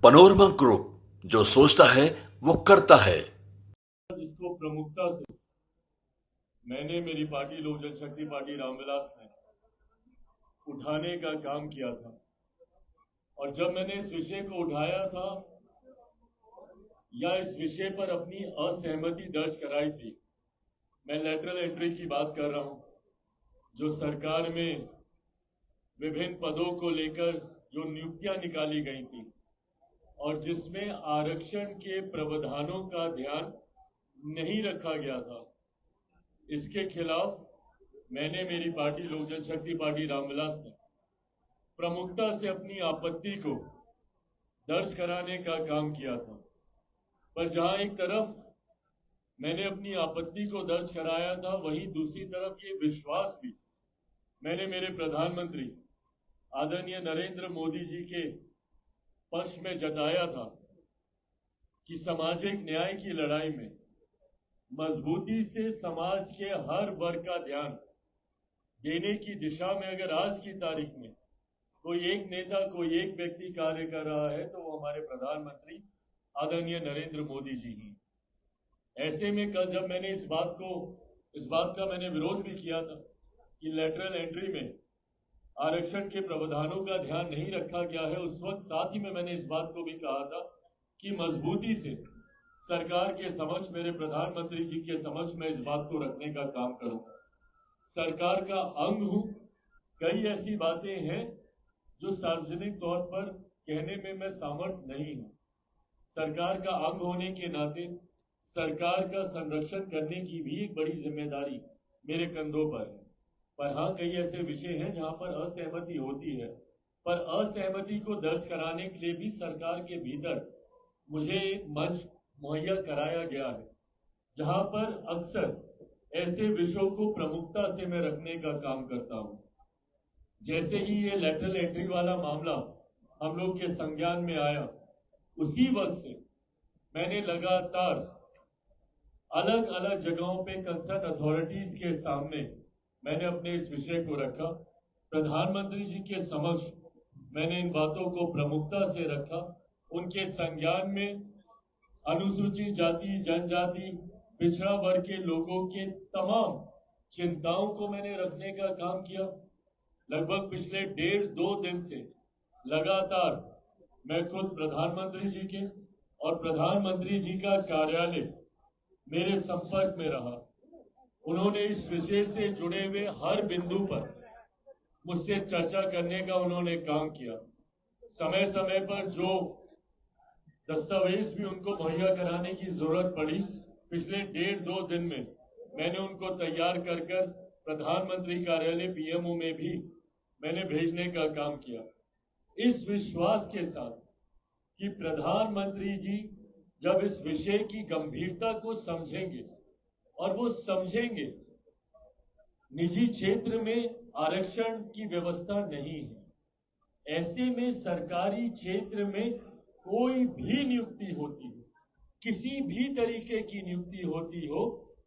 Panorama group, जो सोचता है वो करता है। जिसको प्रमुखता से मैंने, मेरी पार्टी लोक जनशक्ति पार्टी रामविलास ने उठाने का काम किया था। और जब मैंने इस विषय को उठाया था या इस विषय पर अपनी असहमति दर्ज कराई थी, मैं लेटरल एंट्री की बात कर रहा हूं, जो सरकार में विभिन्न पदों को लेकर जो नियुक्तियां निकाली गई थी और जिसमें आरक्षण के प्रावधानों का ध्यान नहीं रखा गया था, इसके खिलाफ मैंने, मेरी पार्टी लोक जनशक्ति पार्टी रामविलास ने प्रमुखता से अपनी आपत्ति को दर्ज कराने का काम किया था। पर जहां एक तरफ मैंने अपनी आपत्ति को दर्ज कराया था, वहीं दूसरी तरफ ये विश्वास भी मैंने मेरे प्रधानमंत्री आदरणीय नरेंद्र मोदी जी के पक्ष में जताया था कि सामाजिक न्याय की लड़ाई में मजबूती से समाज के हर वर्ग का ध्यान देने की दिशा में अगर आज की तारीख में कोई एक नेता, कोई एक व्यक्ति कार्य कर रहा है, तो वो हमारे प्रधानमंत्री आदरणीय नरेंद्र मोदी जी ही। ऐसे में कल जब मैंने इस बात का मैंने विरोध भी किया था कि लेटरल एंट्री में आरक्षण के प्रावधानों का ध्यान नहीं रखा गया है, उस वक्त साथ ही में मैंने इस बात को भी कहा था कि मजबूती से सरकार के समक्ष, मेरे प्रधानमंत्री जी के समक्ष मैं इस बात को रखने का काम करूंगा। सरकार का अंग हूं, कई ऐसी बातें हैं जो सार्वजनिक तौर पर कहने में मैं सामर्थ नहीं हूं। सरकार का अंग होने के नाते सरकार का संरक्षण करने की भी एक बड़ी जिम्मेदारी मेरे कंधों पर है। पर हाँ, कई ऐसे विषय हैं जहां पर असहमति होती है, पर असहमति को दर्ज कराने के लिए भी सरकार के भीतर मुझे एक मंच मुहैया कराया गया है, जहां पर अक्सर ऐसे विषयों को प्रमुखता से मैं रखने का काम करता हूं। जैसे ही ये लेटरल एंट्री वाला मामला हम लोग के संज्ञान में आया, उसी वक्त से मैंने लगातार अलग अलग जगहों पे कंसर्न अथॉरिटीज के सामने मैंने अपने इस विषय को रखा। प्रधानमंत्री जी के समक्ष मैंने इन बातों को प्रमुखता से रखा। उनके संज्ञान में अनुसूचित जाति, जनजाति, पिछड़ा वर्ग के लोगों के तमाम चिंताओं को मैंने रखने का काम किया। लगभग पिछले 1.5-2 दिन से लगातार मैं खुद प्रधानमंत्री जी के और प्रधानमंत्री जी का कार्यालय मेरे संपर्क में रहा। उन्होंने इस विषय से जुड़े हुए हर बिंदु पर मुझसे चर्चा करने का उन्होंने काम किया। समय समय पर जो दस्तावेज भी उनको मुहैया कराने की जरूरत पड़ी, पिछले 1.5-2 दिन में मैंने उनको तैयार कर प्रधानमंत्री कार्यालय पीएमओ में भी मैंने भेजने का काम किया, इस विश्वास के साथ कि प्रधानमंत्री जी जब इस विषय की गंभीरता को समझेंगे और वो समझेंगे निजी क्षेत्र में आरक्षण की व्यवस्था नहीं है, ऐसे में सरकारी क्षेत्र में कोई भी नियुक्ति होती हो, किसी भी तरीके की नियुक्ति होती हो,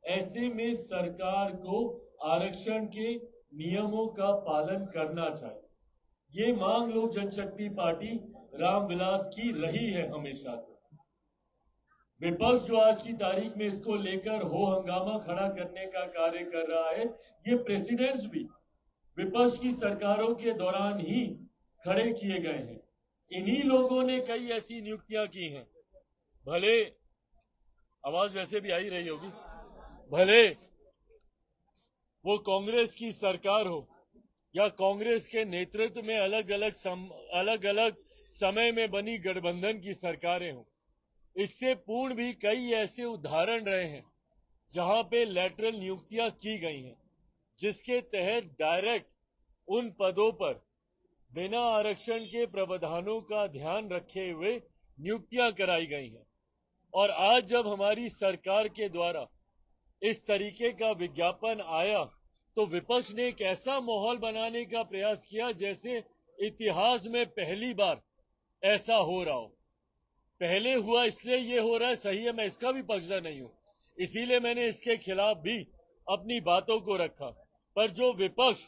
ऐसे में सरकार को आरक्षण के नियमों का पालन करना चाहिए। ये मांग लोक जनशक्ति पार्टी रामविलास की रही है हमेशा से। विपक्ष जो आज की तारीख में इसको लेकर हो हंगामा खड़ा करने का कार्य कर रहा है, ये प्रेसिडेंट्स भी विपक्ष की सरकारों के दौरान ही खड़े किए गए हैं। इन्हीं लोगों ने कई ऐसी नियुक्तियां की हैं, भले आवाज वैसे भी आ ही रही होगी, भले वो कांग्रेस की सरकार हो या कांग्रेस के नेतृत्व में अलग अलग समय में बनी गठबंधन की सरकारें हों। इससे पूर्ण भी कई ऐसे उदाहरण रहे हैं जहां पे लेटरल नियुक्तियां की गई हैं, जिसके तहत डायरेक्ट उन पदों पर बिना आरक्षण के प्रावधानों का ध्यान रखे हुए नियुक्तियां कराई गई हैं। और आज जब हमारी सरकार के द्वारा इस तरीके का विज्ञापन आया, तो विपक्ष ने एक ऐसा माहौल बनाने का प्रयास किया जैसे इतिहास में पहली बार ऐसा हो रहा हो। पहले हुआ इसलिए ये हो रहा है, सही है, मैं इसका भी पक्षधर नहीं हूं, इसीलिए मैंने इसके खिलाफ भी अपनी बातों को रखा। पर जो विपक्ष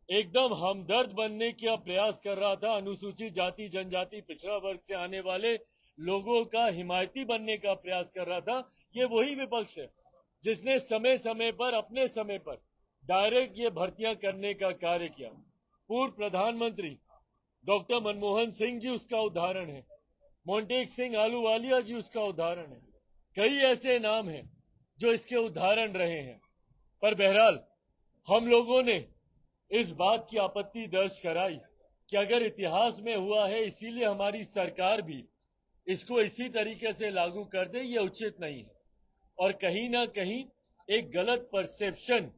एकदम हमदर्द बनने का प्रयास कर रहा था, अनुसूचित जाति जनजाति पिछड़ा वर्ग से आने वाले लोगों का हिमायती बनने का प्रयास कर रहा था। ये वही विपक्ष है जिसने समय समय पर अपने समय पर डायरेक्ट ये भर्तियां करने का कार्य किया। पूर्व प्रधानमंत्री डॉक्टर मनमोहन सिंह जी उसका उदाहरण है, मोंटेक सिंह आलूवालिया जी उसका उदाहरण है, कई ऐसे नाम हैं जो इसके उदाहरण रहे हैं। पर बहरहाल हम लोगों ने इस बात की आपत्ति दर्ज कराई कि अगर इतिहास में हुआ है इसीलिए हमारी सरकार भी इसको इसी तरीके से लागू कर दे, ये उचित नहीं है। और कहीं ना कहीं एक गलत परसेप्शन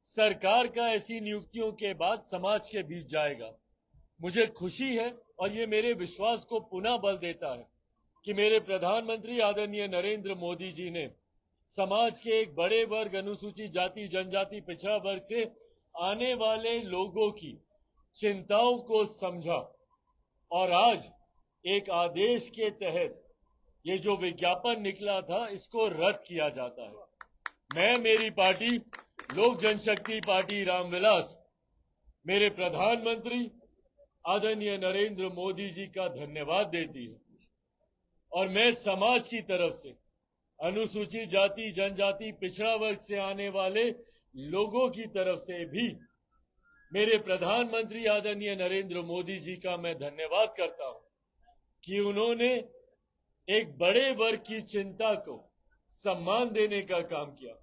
सरकार का ऐसी नियुक्तियों के बाद समाज के बीच जाएगा। मुझे खुशी है और ये मेरे विश्वास को पुनः बल देता है कि मेरे प्रधानमंत्री आदरणीय नरेंद्र मोदी जी ने समाज के एक बड़े वर्ग अनुसूचित जाति जनजाति पिछड़ा वर्ग से आने वाले लोगों की चिंताओं को समझा और आज एक आदेश के तहत ये जो विज्ञापन निकला था इसको रद्द किया जाता है। मैं, मेरी पार्टी लोक जनशक्ति पार्टी रामविलास, मेरे प्रधानमंत्री आदरणीय नरेंद्र मोदी जी का धन्यवाद देती है और मैं समाज की तरफ से अनुसूचित जाति जनजाति पिछड़ा वर्ग से आने वाले लोगों की तरफ से भी मेरे प्रधानमंत्री आदरणीय नरेंद्र मोदी जी का मैं धन्यवाद करता हूं कि उन्होंने एक बड़े वर्ग की चिंता को सम्मान देने का काम किया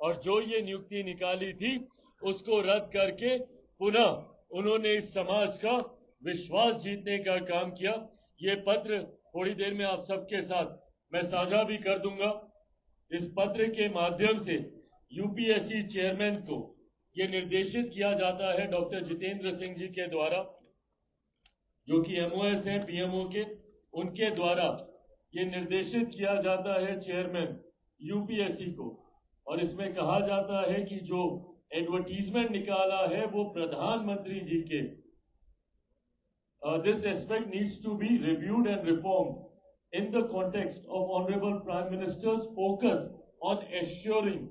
और जो ये नियुक्ति निकाली थी उसको रद्द करके पुनः उन्होंने इस समाज का विश्वास जीतने का काम किया। ये पत्र थोड़ी देर में आप सबके साथ मैं साझा भी कर दूंगा। इस पत्र के माध्यम से यूपीएससी चेयरमैन को ये निर्देशित किया जाता है डॉक्टर जितेंद्र सिंह जी के द्वारा, जो कि एमओएस है पीएमओ के, उनके द्वारा ये निर्देशित किया जाता है चेयरमैन यूपीएससी को। और इसमें कहा जाता है कि जो एडवर्टीजमेंट निकाला है वो प्रधानमंत्री जी के this aspect needs to be reviewed and reformed in the context of Honorable Prime Minister's focus on assuring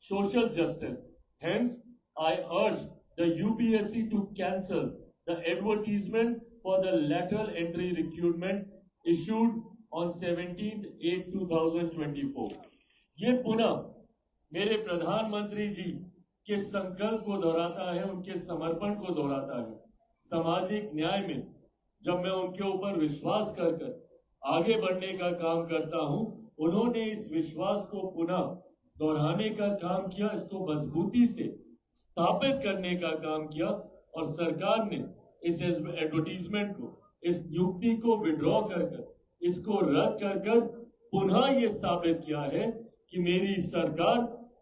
social justice. Hence, I urge the UPSC to cancel the advertisement for the lateral entry recruitment issued on 17/8/2024. ये पुनः मेरे प्रधानमंत्री जी के संकल्प को दोहराता है, उनके समर्पण को दोहराता है। सामाजिक न्याय में जब मैं उनके ऊपर विश्वास कर आगे बढ़ने का काम करता हूं, उन्होंने इस विश्वास को पुनः दोहराने का काम किया, इसको मजबूती से स्थापित करने का काम किया और सरकार ने इस एडवर्टीजमेंट को, इस नियुक्ति को विड्रॉ कर इसको रद्द कर पुनः ये साबित किया है कि मेरी सरकार,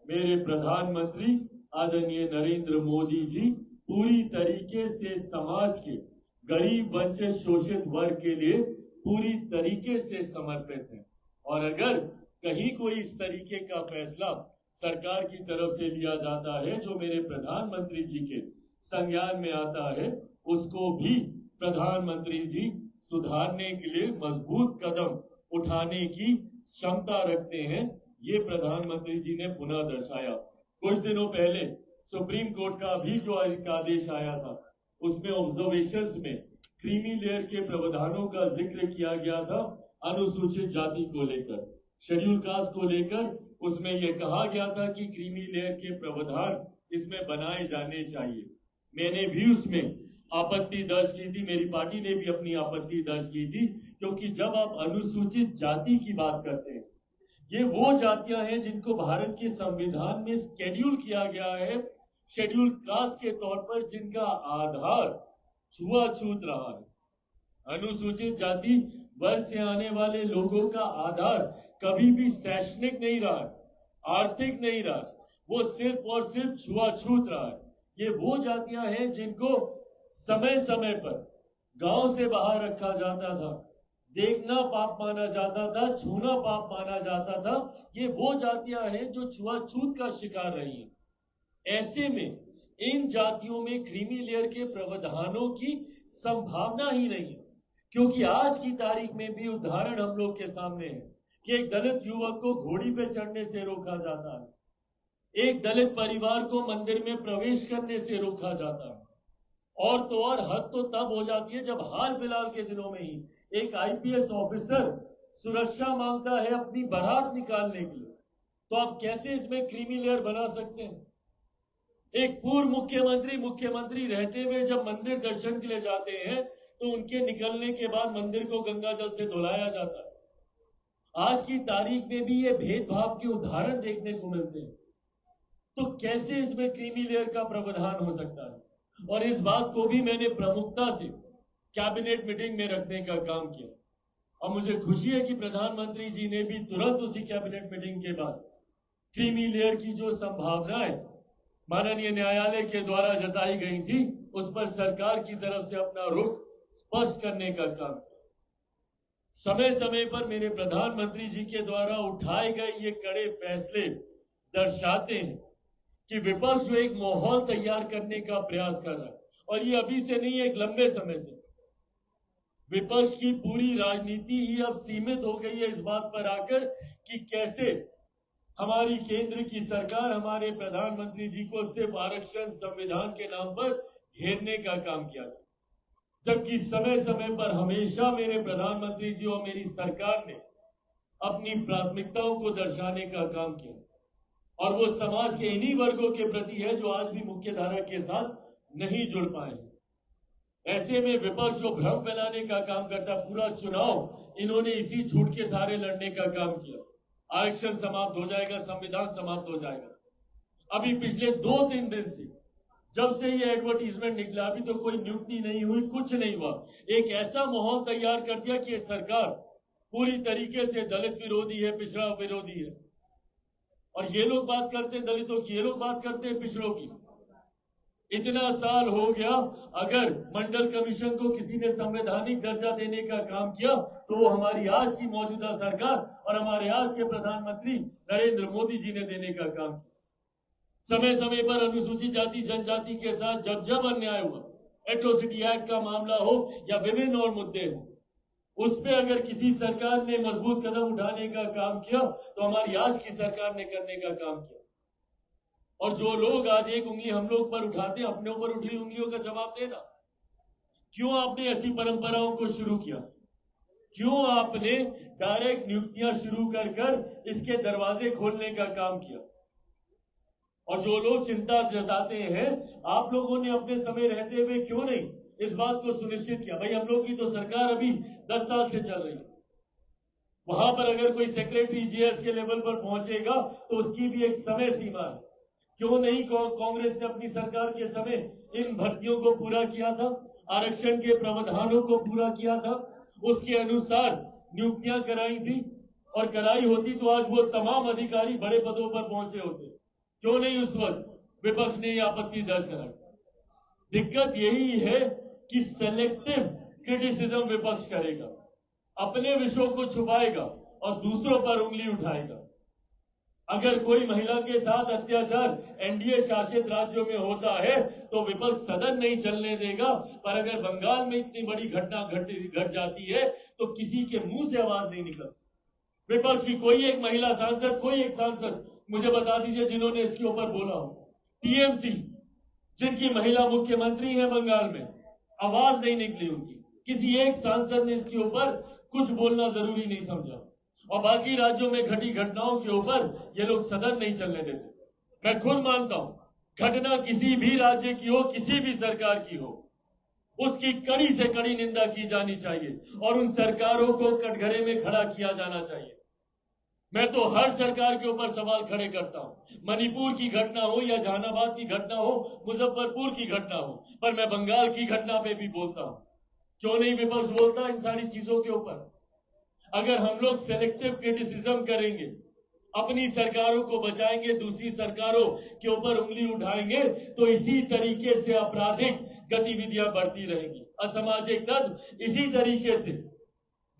मेरे प्रधानमंत्री आदरणीय नरेंद्र मोदी जी पूरी तरीके से समाज के गरीब वंचित शोषित वर्ग के लिए पूरी तरीके से समर्पित है। और अगर कहीं कोई इस तरीके का फैसला सरकार की तरफ से लिया जाता है जो मेरे प्रधानमंत्री जी के संज्ञान में आता है, उसको भी प्रधानमंत्री जी सुधारने के लिए मजबूत कदम उठाने की क्षमता रखते हैं। ये प्रधानमंत्री जी ने पुनः दर्शाया। कुछ दिनों पहले सुप्रीम कोर्ट का भी जो एक आदेश आया था, उसमें ऑब्जर्वेशंस में क्रीमी लेयर के प्रावधानों का जिक्र किया गया था अनुसूचित जाति को लेकर, शेड्यूल कास्ट को लेकर। उसमें यह कहा गया था कि क्रीमी लेयर के प्रावधान इसमें बनाए जाने चाहिए। मैंने भी उसमें आपत्ति दर्ज की थी, मेरी पार्टी ने भी अपनी आपत्ति दर्ज की थी, क्योंकि जब आप अनुसूचित जाति की बात करते हैं, ये वो जातियां हैं जिनको भारत के संविधान में शेड्यूल किया गया है शेड्यूल कास्ट के तौर पर, जिनका आधार छुआछूत रहा है। अनुसूचित जाति वर्ग से आने वाले लोगों का आधार कभी भी शैक्षणिक नहीं रहा है, आर्थिक नहीं रहा, वो सिर्फ और सिर्फ छुआछूत रहा है। ये वो जातियां हैं जिनको समय समय पर गांव से बाहर रखा जाता था, देखना पाप माना जाता था, छूना पाप माना जाता था। ये वो जातियां हैं जो छुआछूत का शिकार रही हैं। ऐसे में इन जातियों में क्रीमी लेयर के प्रावधानों की संभावना ही नहीं है, क्योंकि आज की तारीख में भी उदाहरण हम लोग के सामने है कि एक दलित युवक को घोड़ी पे चढ़ने से रोका जाता है, एक दलित परिवार को मंदिर में प्रवेश करने से रोका जाता है, और तो और हद तो तब हो जाती है जब हाल फिलहाल के दिनों में ही एक आईपीएस ऑफिसर सुरक्षा मांगता है अपनी बारात निकालने के लिए, तो आप कैसे इसमें क्रीमी लेयर बना सकते हैं? एक पूर्व मुख्यमंत्री रहते हुए जब मंदिर दर्शन के लिए जाते हैं तो उनके निकलने के बाद मंदिर को गंगा जल से धुलाया जाता है। आज की तारीख में भी ये भेदभाव के उदाहरण देखने को मिलते हैं, तो कैसे इसमें क्रीमी लेयर का प्रावधान हो सकता है? और इस बात को भी मैंने प्रमुखता से कैबिनेट मीटिंग में रखने का काम किया, और मुझे खुशी है कि प्रधानमंत्री जी ने भी तुरंत उसी कैबिनेट मीटिंग के बाद क्रीमी लेयर की जो संभावनाएं माननीय न्यायालय के द्वारा जताई गई थी, उस पर सरकार की तरफ से अपना रुख स्पष्ट करने का काम किया। समय समय पर मेरे प्रधानमंत्री जी के द्वारा उठाए गए ये कड़े फैसले दर्शाते हैं कि विपक्ष जो एक माहौल तैयार करने का प्रयास कर रहा है, और ये अभी से नहीं, एक लंबे समय से विपक्ष की पूरी राजनीति ही अब सीमित हो गई है इस बात पर आकर कि कैसे हमारी केंद्र की सरकार हमारे प्रधानमंत्री जी को सिर्फ आरक्षण संविधान के नाम पर घेरने का काम किया, जबकि समय समय पर हमेशा मेरे प्रधानमंत्री जी और मेरी सरकार ने अपनी प्राथमिकताओं को दर्शाने का काम किया, और वो समाज के इन्हीं वर्गों के प्रति है जो आज भी मुख्य धारा के साथ नहीं जुड़ पाए हैं। ऐसे में विपक्ष जो भ्रम फैलाने का काम करता, पूरा चुनाव इन्होंने इसी झूठ के सहारे लड़ने का काम किया। आरक्षण समाप्त हो जाएगा, संविधान समाप्त हो जाएगा। अभी पिछले 2-3 दिन से जब से ये एडवर्टीजमेंट निकला, अभी तो कोई नियुक्ति नहीं हुई, कुछ नहीं हुआ। एक ऐसा माहौल तैयार कर दिया कि ये सरकार पूरी तरीके से दलित विरोधी है, पिछड़ा विरोधी है, और ये लोग बात करते हैं दलितों की, ये लोग बात करते हैं पिछड़ों की। इतना साल हो गया, अगर मंडल कमीशन को किसी ने संवैधानिक दर्जा देने का काम किया तो वो हमारी आज की मौजूदा सरकार और हमारे आज के प्रधानमंत्री नरेंद्र मोदी जी ने देने का काम किया। समय समय पर अनुसूचित जाति जनजाति के साथ जब जब अन्याय हुआ, एट्रोसिटी एक्ट का मामला हो या विभिन्न और मुद्दे हो, उस पर अगर किसी सरकार ने मजबूत कदम उठाने का काम किया तो हमारी आज की सरकार ने करने का काम किया। और जो लोग आज एक उंगली हम लोग पर उठाते हैं, अपने ऊपर उठी उंगलियों का जवाब देना। क्यों आपने ऐसी परंपराओं को शुरू किया? क्यों आपने डायरेक्ट नियुक्तियां शुरू कर इसके दरवाजे खोलने का काम किया? और जो लोग चिंता जताते हैं, आप लोगों ने अपने समय रहते हुए क्यों नहीं इस बात को सुनिश्चित किया? भाई, हम लोग की तो सरकार अभी 10 साल से चल रही है। वहां पर अगर कोई सेक्रेटरी जीएस के लेवल पर पहुंचेगा तो उसकी भी एक समय सीमा है। क्यों नहीं कांग्रेस ने अपनी सरकार के समय इन भर्तियों को पूरा किया था, आरक्षण के प्रावधानों को पूरा किया था, उसके अनुसार नियुक्तियां कराई थी, और कराई होती तो आज वो तमाम अधिकारी बड़े पदों पर पहुंचे होते। क्यों नहीं उस वक्त विपक्ष ने यह आपत्ति दर्ज कराई? दिक्कत यही है कि सेलेक्टिव क्रिटिसिज्म विपक्ष करेगा, अपने विषयों को छुपाएगा और दूसरों पर उंगली उठाएगा। अगर कोई महिला के साथ अत्याचार एनडीए शासित राज्यों में होता है तो विपक्ष सदन नहीं चलने देगा, पर अगर बंगाल में इतनी बड़ी घटना घट जाती है तो किसी के मुंह से आवाज नहीं निकलती। विपक्ष की कोई एक महिला सांसद, कोई एक सांसद मुझे बता दीजिए जिन्होंने इसके ऊपर बोला हो। टीएमसी जिनकी महिला मुख्यमंत्री है बंगाल में, आवाज नहीं निकली उनकी, किसी एक सांसद ने इसके ऊपर कुछ बोलना जरूरी नहीं समझा। और बाकी राज्यों में घटी घटनाओं के ऊपर ये लोग सदन नहीं चलने देते। मैं खुद मानता हूं घटना किसी भी राज्य की हो, किसी भी सरकार की हो, उसकी कड़ी से कड़ी निंदा की जानी चाहिए और उन सरकारों को कटघरे में खड़ा किया जाना चाहिए। मैं तो हर सरकार के ऊपर सवाल खड़े करता हूं, मणिपुर की घटना हो या जहानाबाद की घटना हो, मुजफ्फरपुर की घटना हो, पर मैं बंगाल की घटना पे भी बोलता हूं। क्यों नहीं विपक्ष बोलता इन सारी चीजों के ऊपर? अगर हम लोग सेलेक्टिव क्रिटिसिज्म करेंगे, अपनी सरकारों को बचाएंगे, दूसरी सरकारों के ऊपर उंगली उठाएंगे, तो इसी तरीके से आपराधिक गतिविधियां बढ़ती रहेंगी, असामाजिक तत्व इसी तरीके से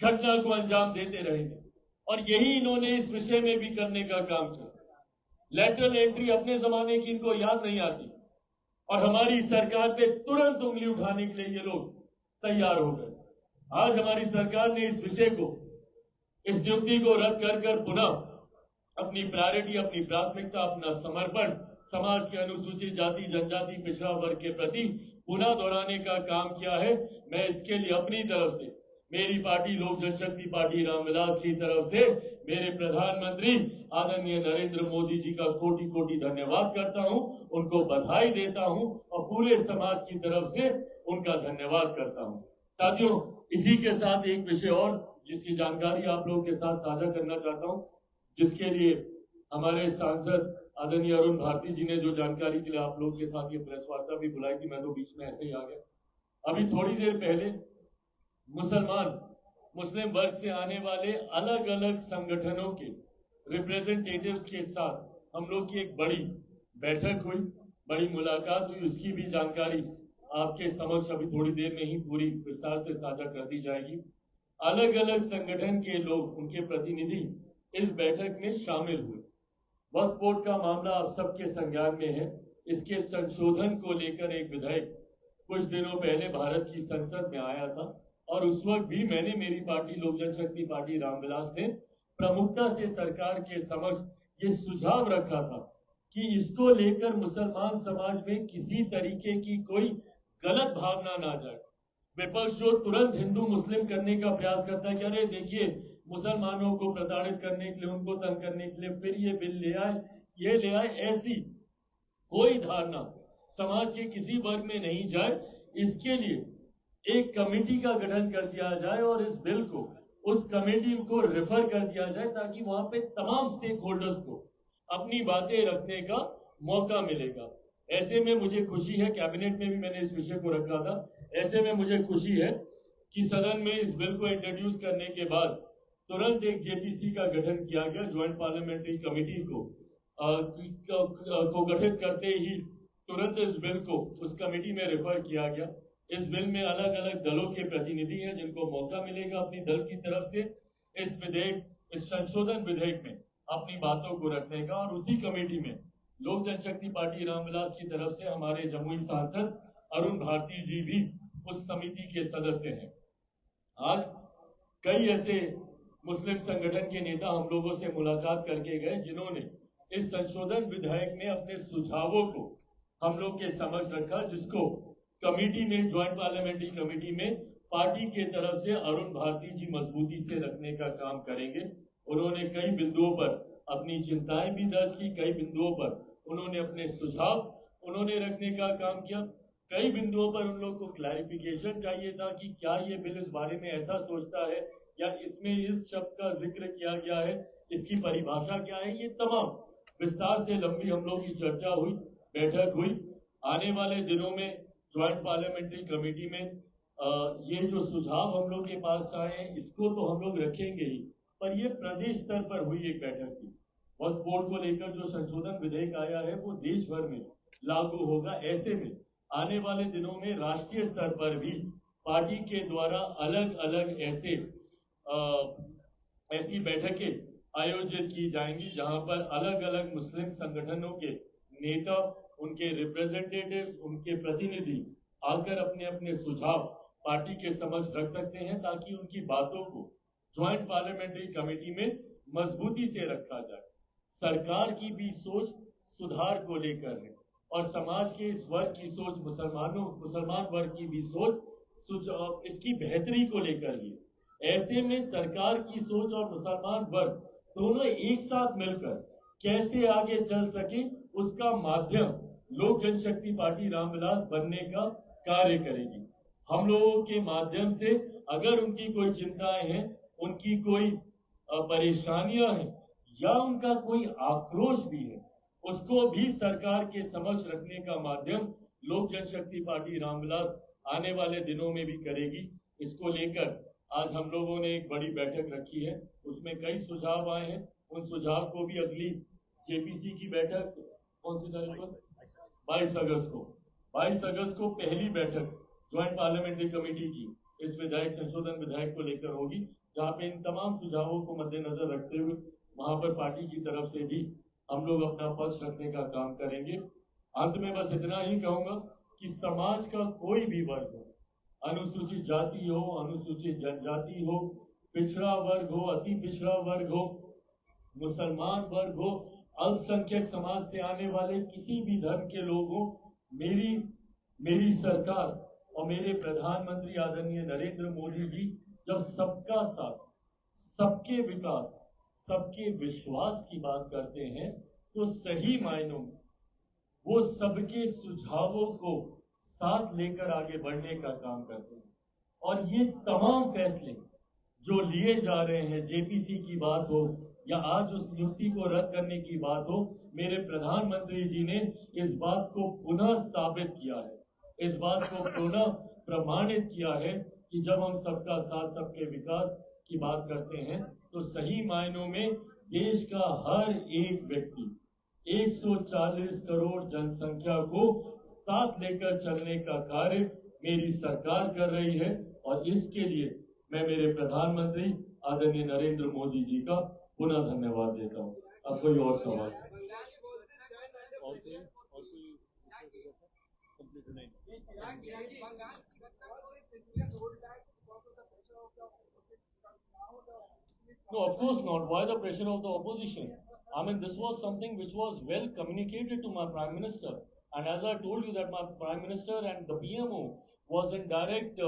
घटना को अंजाम देते रहेंगे। और यही इन्होंने इस विषय में भी करने का काम किया। लेटरल एंट्री अपने जमाने की इनको याद नहीं आती, और हमारी सरकार पे तुरंत उंगली उठाने के लिए ये लोग तैयार हो गए। आज हमारी सरकार ने इस विषय को, इस नियुक्ति को रद्द कर पुनः अपनी प्रायोरिटी, अपनी प्राथमिकता, अपना समर्पण समाज के अनुसूचित जाति जनजाति पिछड़ा वर्ग के प्रति पुनः दोहराने का काम किया है। मैं इसके लिए अपनी तरफ से, मेरी पार्टी लोक जनशक्ति पार्टी रामविलास की तरफ से मेरे प्रधानमंत्री आदरणीय नरेंद्र मोदी जी का कोटि कोटि धन्यवाद करता हूं, उनको बधाई देता हूं और पूरे समाज की तरफ से उनका धन्यवाद करता हूं। साथियों, इसी के साथ एक विषय और जिसकी जानकारी आप लोगों के साथ साझा करना चाहता हूं, जिसके लिए हमारे सांसद आदरणीय अरुण भारती जी ने जो जानकारी के लिए आप लोगों के साथ ये प्रेस वार्ता भी बुलाई थी, मैं तो बीच में ऐसे ही आ गया। अभी थोड़ी देर पहले मुस्लिम वर्ग से आने वाले अलग अलग संगठनों के रिप्रेजेंटेटिव्स के साथ हम लोग की एक बड़ी बैठक हुई, बड़ी मुलाकात हुई। उसकी भी जानकारी आपके समक्ष अभी थोड़ी देर में ही पूरी विस्तार से साझा कर दी जाएगी। अलग अलग संगठन के लोग, उनके प्रतिनिधि इस बैठक में शामिल हुए। वक्फ बोर्ड का मामला आप सबके संज्ञान में है। इसके संशोधन को लेकर एक विधेयक कुछ दिनों पहले भारत की संसद में आया था और उस वक्त भी मैंने, मेरी पार्टी लोक जनशक्ति पार्टी रामविलास ने प्रमुखता से सरकार के समक्ष ये सुझाव रखा था कि इसको लेकर मुसलमान समाज में किसी तरीके की कोई गलत भावना ना जाए। विपक्ष जो तुरंत हिंदू मुस्लिम करने का प्रयास करता है कि अरे देखिए मुसलमानों को प्रताड़ित करने के लिए, उनको तंग करने के लिए फिर ये बिल ले आए, ये ले आए, ऐसी कोई धारणा समाज के किसी वर्ग में नहीं जाए, इसके लिए एक कमेटी का गठन कर दिया जाए और इस बिल को उस कमेटी को रेफर कर दिया जाए ताकि वहां पे तमाम स्टेक होल्डर्स को अपनी बातें रखने का मौका मिलेगा। ऐसे में मुझे खुशी है, कैबिनेट में भी मैंने इस विषय को रखा था, ऐसे में मुझे खुशी है कि सदन में इस बिल को इंट्रोड्यूस करने के बाद तुरंत एक जेपीसी का गठन किया गया, ज्वाइंट पार्लियामेंट्री कमेटी को गठित करते ही तुरंत इस बिल को उस कमेटी में रेफर किया गया। इस बिल में अलग अलग दलों के प्रतिनिधि हैं जिनको मौका मिलेगा अपनी दल की तरफ से इस विधेयक, इस संशोधन विधेयक में अपनी बातों को रखने का। और उसी कमेटी में लोक जनशक्ति पार्टी रामविलास की तरफ से हमारे जमुई सांसद अरुण भारती जी भी उस समिति के सदस्य हैं। आज कई ऐसे मुस्लिम संगठन के नेता हम लोगों से मुलाकात करके गए जिन्होंने इस संशोधन विधेयक में अपने सुझावों को हम लोग के समक्ष रखा, जिसको कमेटी में, ज्वाइंट पार्लियामेंट्री कमेटी में पार्टी के तरफ से अरुण भारती जी मजबूती से रखने का काम करेंगे। उन्होंने कई बिंदुओं पर अपनी चिंताएं भी दर्ज की, कई बिंदुओं पर उन्होंने अपने सुझाव उन्होंने रखने का काम किया। कई बिंदुओं पर उन लोग को क्लैरिफिकेशन चाहिए था कि क्या ये बिल इस बारे में ऐसा सोचता है या इसमें इस शब्द का जिक्र किया गया है, इसकी परिभाषा क्या है। ये तमाम विस्तार से लंबी हम लोग की चर्चा हुई, बैठक हुई। आने वाले दिनों में ज्वाइंट पार्लियामेंट्री कमेटी में ये जो सुझाव हम लोग के पास आए हैं इसको तो हम लोग रखेंगे ही, पर ये प्रदेश स्तर पर हुई एक बैठक थी। वक्फ बोर्ड को लेकर जो संशोधन विधेयक आया है वो देश भर में लागू होगा। ऐसे में आने वाले दिनों में राष्ट्रीय स्तर पर भी पार्टी के द्वारा अलग अलग ऐसी बैठकें आयोजित की जाएंगी जहां पर अलग अलग मुस्लिम संगठनों के नेता, उनके रिप्रेजेंटेटिव, उनके प्रतिनिधि आकर अपने अपने सुझाव पार्टी के समक्ष रख सकते हैं ताकि उनकी बातों को ज्वाइंट पार्लियामेंट्री कमेटी में मजबूती से रखा जाए। सरकार की भी सोच सुधार को लेकर है और समाज के इस वर्ग की सोच, मुसलमान वर्ग की भी सोच इसकी बेहतरी को लेकर ही। ऐसे में सरकार की सोच और मुसलमान वर्ग दोनों एक साथ मिलकर कैसे आगे चल सके, उसका माध्यम लोक जनशक्ति पार्टी रामविलास बनने का कार्य करेगी। हम लोगों के माध्यम से अगर उनकी कोई चिंताएं हैं, उनकी कोई परेशानियां हैं या उनका कोई आक्रोश भी है, उसको भी सरकार के समक्ष रखने का माध्यम लोक जनशक्ति पार्टी रामविलास आने वाले दिनों में भी करेगी। इसको लेकर आज हम लोगों ने एक बड़ी बैठक रखी है, उसमें कई सुझाव आए हैं। उन सुझाव को भी अगली जेपीसी की बैठक कौन सी तारीख को, 22 अगस्त को पहली बैठक ज्वाइंट पार्लियामेंट्री कमेटी की इस विधेयक, संशोधन विधेयक को लेकर होगी, जहां पे इन तमाम सुझावों को मद्देनजर रखते हुए वहां पर पार्टी की तरफ से भी हम लोग अपना पक्ष रखने का काम करेंगे। अंत में बस इतना ही कहूंगा कि समाज का कोई भी वर्ग हो, अनुसूचित जाति हो, अनुसूचित जनजाति हो, पिछड़ा वर्ग हो, अति पिछड़ा वर्ग हो, मुसलमान वर्ग हो, अल्पसंख्यक समाज से आने वाले किसी भी धर्म के लोग हो, मेरी मेरी सरकार और मेरे प्रधानमंत्री आदरणीय नरेंद्र मोदी जी जब सबका साथ, सबके विकास, सबके विश्वास की बात करते हैं तो सही मायनों में वो सबके सुझावों को साथ लेकर आगे बढ़ने का काम करते हैं। और ये तमाम फैसले जो लिए जा रहे हैं, जेपीसी की बात हो या आज उस नियुक्ति को रद्द करने की बात हो, मेरे प्रधानमंत्री जी ने इस बात को पुनः साबित किया है, इस बात को पुनः प्रमाणित किया है कि जब हम सबका साथ, सबके विकास की बात करते हैं तो सही मायनों में देश का हर एक व्यक्ति 140 करोड़ जनसंख्या को साथ लेकर चलने का कार्य मेरी सरकार कर रही है। और इसके लिए मैं मेरे प्रधानमंत्री आदरणीय नरेंद्र मोदी जी का पुनः धन्यवाद देता हूं। अब कोई और सवाल? No, of course not. Why the pressure of the opposition? I mean, this was something which was well communicated to my Prime Minister. And as I told you that my Prime Minister and the PMO was in direct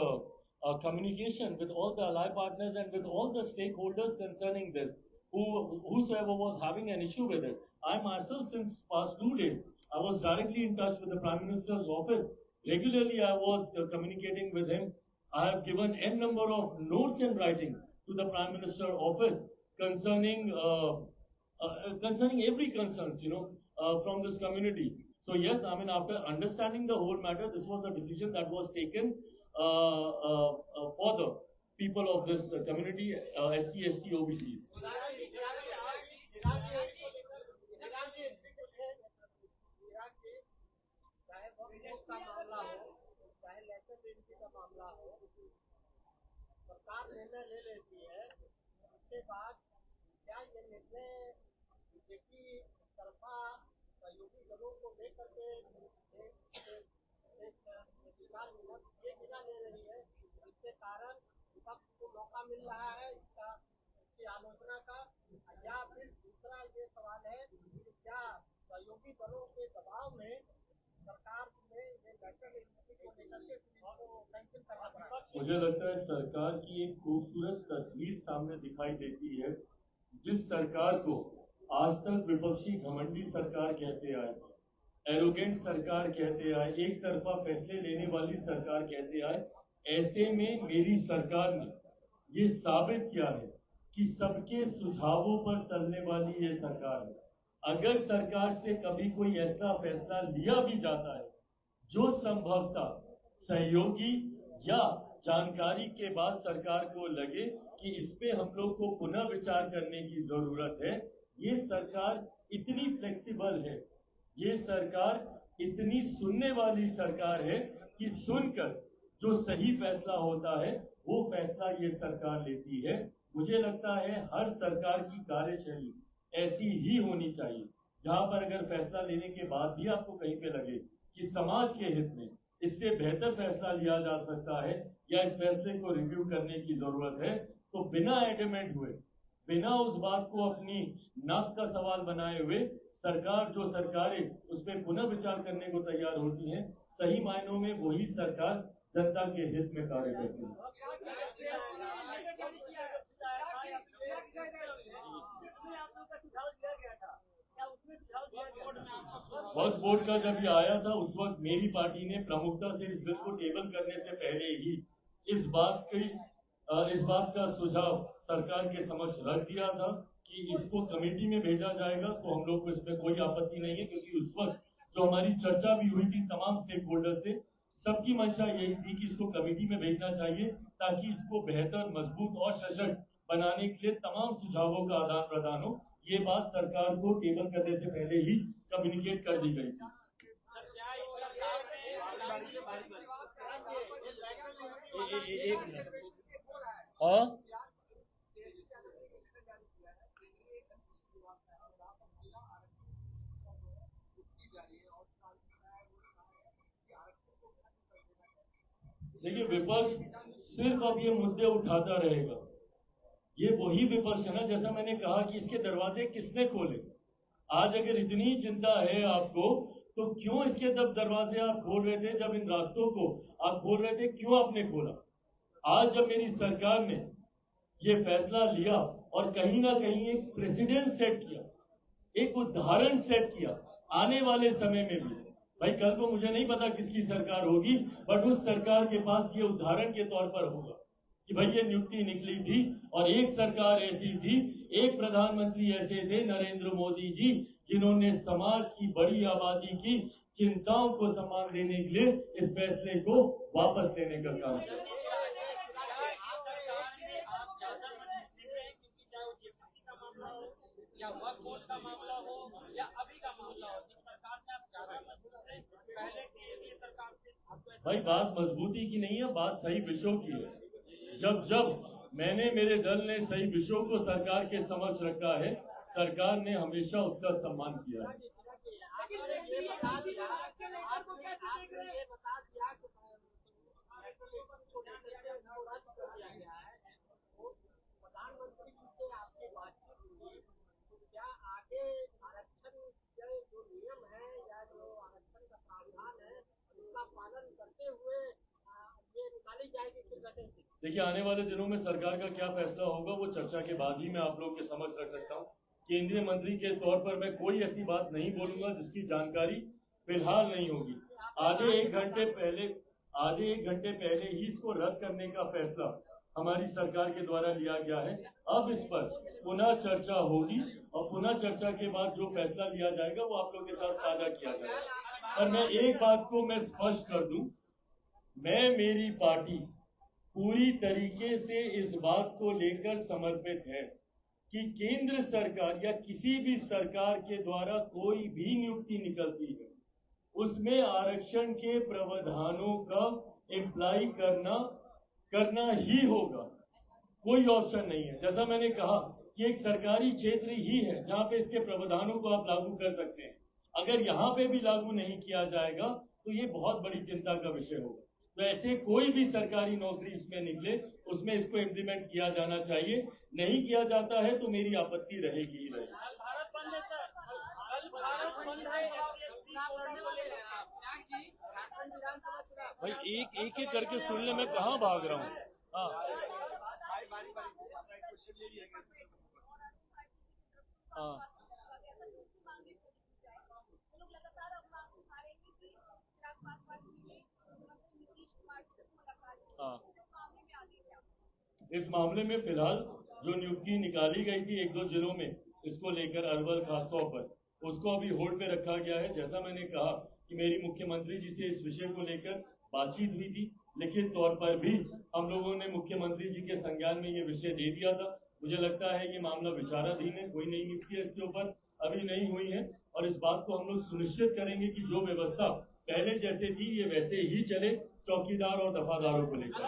communication with all the ally partners and with all the stakeholders concerning this, whosoever was having an issue with it. I myself, since past 2 days, I was directly in touch with the Prime Minister's office. Regularly, I was communicating with him. I have given n number of notes in writing to the Prime Minister office concerning concerning every concerns, from this community. So yes, I mean, after understanding the whole matter, this was the decision that was taken for the people of this community, SC, ST, OBCs. सरकार निर्णय ले लेती है, उसके बाद क्या ये निर्णय बीजेपी तरफा सहयोगी दलों को लेकर के ये बिना ले रही है, जिसके कारण विपक्ष को मौका मिल रहा है इसकी आलोचना का, या फिर दूसरा ये सवाल है कि क्या सहयोगी दलों के दबाव में सरकार ने ये बैठक को लेकर के कैंसिल करना पड़ा? मुझे लगता है सरकार की एक खूबसूरत तस्वीर सामने दिखाई देती है, जिस सरकार को आज तक विपक्षी घमंडी सरकार कहते आए, एरोगेंट सरकार कहते आए, एक तरफा फैसले लेने वाली सरकार कहते आए। ऐसे में मेरी सरकार ने ये साबित किया है कि सबके सुझावों पर चलने वाली ये सरकार है। अगर सरकार से कभी कोई ऐसा फैसला लिया भी जाता है जो संभवतः सहयोगी या जानकारी के बाद सरकार को लगे कि इस पे हम लोग को पुनः विचार करने की जरूरत है, ये सरकार इतनी फ्लेक्सिबल है, ये सरकार इतनी सुनने वाली सरकार है कि सुनकर जो सही फैसला होता है वो फैसला ये सरकार लेती है। मुझे लगता है हर सरकार की कार्यशैली ऐसी ही होनी चाहिए, जहां पर अगर फैसला लेने के बाद भी आपको कहीं पे लगे कि समाज के हित में इससे बेहतर फैसला लिया जा सकता है या इस फैसले को रिव्यू करने की जरूरत है, तो बिना एडमेंट हुए, बिना उस बात को अपनी नाक का सवाल बनाए हुए सरकार, जो सरकारें उस पर पुनः विचार करने को तैयार होती हैं, सही मायनों में वही सरकार जनता के हित में कार्य करती है। वक्फ बोर्ड का जब ये आया था उस वक्त मेरी पार्टी ने प्रमुखता से इस बिल को टेबल करने से पहले ही इस बात का सुझाव सरकार के समक्ष रख दिया था कि इसको कमेटी में भेजा जाएगा, तो हम लोग को इसमें कोई आपत्ति नहीं है, क्योंकि उस वक्त जो हमारी चर्चा भी हुई थी तमाम स्टेक होल्डर से, सबकी मंशा यही थी कि इसको कमेटी में भेजना चाहिए ताकि इसको बेहतर, मजबूत और सशक्त बनाने के लिए तमाम सुझावों का आदान प्रदान हो। ये बात सरकार को टेबल करने से पहले ही कम्युनिकेट कर दी गई थी। हाँ, देखिए विपक्ष सिर्फ अब ये मुद्दे उठाता रहेगा। ये वही विपक्ष है ना, जैसा मैंने कहा कि इसके दरवाजे किसने खोले। आज अगर इतनी चिंता है आपको तो क्यों इसके दरवाजे आप खोल रहे थे? जब इन रास्तों को आप खोल रहे थे, क्यों आपने खोला? आज जब मेरी सरकार ने ये फैसला लिया और कहीं ना कहीं एक प्रेसिडेंट सेट किया, एक उदाहरण सेट किया आने वाले समय में भी, भाई कल को मुझे नहीं पता किसकी सरकार होगी, बट उस सरकार के पास ये उदाहरण के तौर पर होगा कि भाई ये नियुक्ति निकली थी और एक सरकार ऐसी थी, एक प्रधानमंत्री ऐसे थे नरेंद्र मोदी जी, जिन्होंने समाज की बड़ी आबादी की चिंताओं को सम्मान देने के लिए इस फैसले को वापस लेने का काम किया। या वक्फ बोर्ड का मामला हो या अभी का मामला हो, जिस सरकार में आप ज्यादा मजबूत हैं, पहले की सरकार से भाई बात मजबूती की नहीं है, बात सही विषयों की है। जब मैंने, मेरे दल ने सही विषयों को सरकार के समक्ष रखा है, सरकार ने हमेशा उसका सम्मान किया है। प्रधानमंत्री जी से आपकी बातचीत हुई, क्या आगे आरक्षण के जो नियम है या जो आरक्षण का प्रावधान है उसका पालन करते हुए ये निकाली जाएगी कि वैकेंसी? देखिए, आने वाले दिनों में सरकार का क्या फैसला होगा वो चर्चा के बाद ही मैं आप लोगों के समक्ष रख सकता हूँ। केंद्रीय मंत्री के तौर पर मैं कोई ऐसी बात नहीं बोलूंगा जिसकी जानकारी फिलहाल नहीं होगी। आधे एक घंटे पहले ही इसको रद्द करने का फैसला हमारी सरकार के द्वारा लिया गया है। अब इस पर पुनः चर्चा होगी और पुनः चर्चा के बाद जो फैसला लिया जाएगा वो आप लोगों के साथ साझा किया जाएगा। और मैं एक बात को मैं स्पष्ट कर दूं, मेरी पार्टी पूरी तरीके से इस बात को लेकर समर्पित है कि केंद्र सरकार या किसी भी सरकार के द्वारा कोई भी नियुक्ति निकलती है उसमें आरक्षण के प्रावधानों का इम्प्लाई करना ही होगा, कोई ऑप्शन नहीं है। जैसा मैंने कहा कि एक सरकारी क्षेत्र ही है जहां पे इसके प्रावधानों को आप लागू कर सकते हैं। अगर यहाँ पे भी लागू नहीं किया जाएगा तो ये बहुत बड़ी चिंता का विषय होगा। तो ऐसे कोई भी सरकारी नौकरी इसमें निकले उसमें इसको इम्प्लीमेंट किया जाना चाहिए। नहीं किया जाता है तो मेरी आपत्ति रहेगी ही रहेगी। भारत बंद है सर, कल भारत बंद है, भाई एक करके सुन ले, मैं कहाँ भाग रहा हूँ। हाँ, हाँ, हाँ। इस मामले में फिलहाल जो नियुक्ति निकाली गई थी 1-2 जिलों में, इसको लेकर अरवल खासतौर पर, उसको अभी होल्ड पे रखा गया है। जैसा मैंने कहा कि मेरी मुख्यमंत्री जी से इस विषय को लेकर बातचीत हुई थी, लिखित तौर पर भी हम लोगों ने मुख्यमंत्री जी के संज्ञान में ये विषय दे दिया था। मुझे लगता है ये मामला विचाराधीन है, कोई नई नियुक्ति इसके ऊपर अभी नहीं हुई है और इस बात को हम लोग सुनिश्चित करेंगे कि जो व्यवस्था पहले जैसे थी ये वैसे ही चले, चौकीदार और दफादारों को लेकर।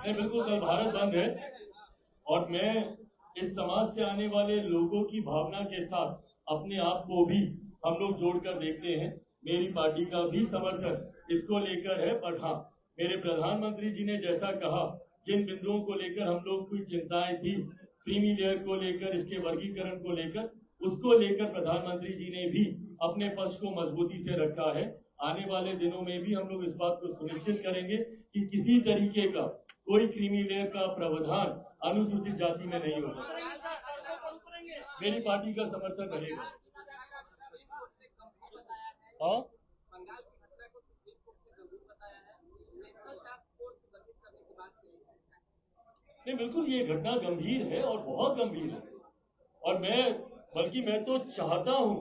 नहीं, बिल्कुल कल भारत बंद है और मैं इस समाज से आने वाले लोगों की भावना के साथ अपने आप को भी हम लोग जोड़कर देखते हैं। मेरी पार्टी का भी समर्थन इसको लेकर है, पर हाँ, मेरे प्रधानमंत्री जी ने जैसा कहा, जिन बिंदुओं को लेकर हम लोग की चिंताएं थी, क्रीमी लेयर को लेकर, इसके वर्गीकरण को लेकर, उसको लेकर प्रधानमंत्री जी ने भी अपने पक्ष को मजबूती से रखा है। आने वाले दिनों में भी हम लोग इस बात को सुनिश्चित करेंगे कि किसी तरीके का कोई क्रीमी लेयर का प्रावधान अनुसूचित जाति में नहीं हो सकता। मेरी पार्टी का समर्थन रहेगा। हाँ, बंगाल की घटना को सुप्रीम कोर्ट ने गंभीर बताया है, नेशनल टास्क फोर्स को गठित करने की बात कही है। नहीं, बिल्कुल ये घटना गंभीर है और बहुत गंभीर है और मैं तो चाहता हूं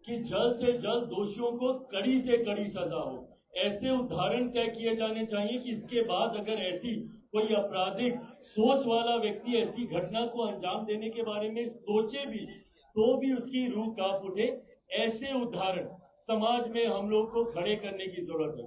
कि जल्द से जल्द दोषियों को कड़ी से कड़ी सजा हो। ऐसे उदाहरण तय किए जाने चाहिए कि इसके बाद अगर ऐसी कोई आपराधिक सोच वाला व्यक्ति ऐसी घटना को अंजाम देने के बारे में सोचे भी तो भी उसकी रूह कांप उठे। ऐसे उदाहरण समाज में हम लोग को खड़े करने की जरूरत है।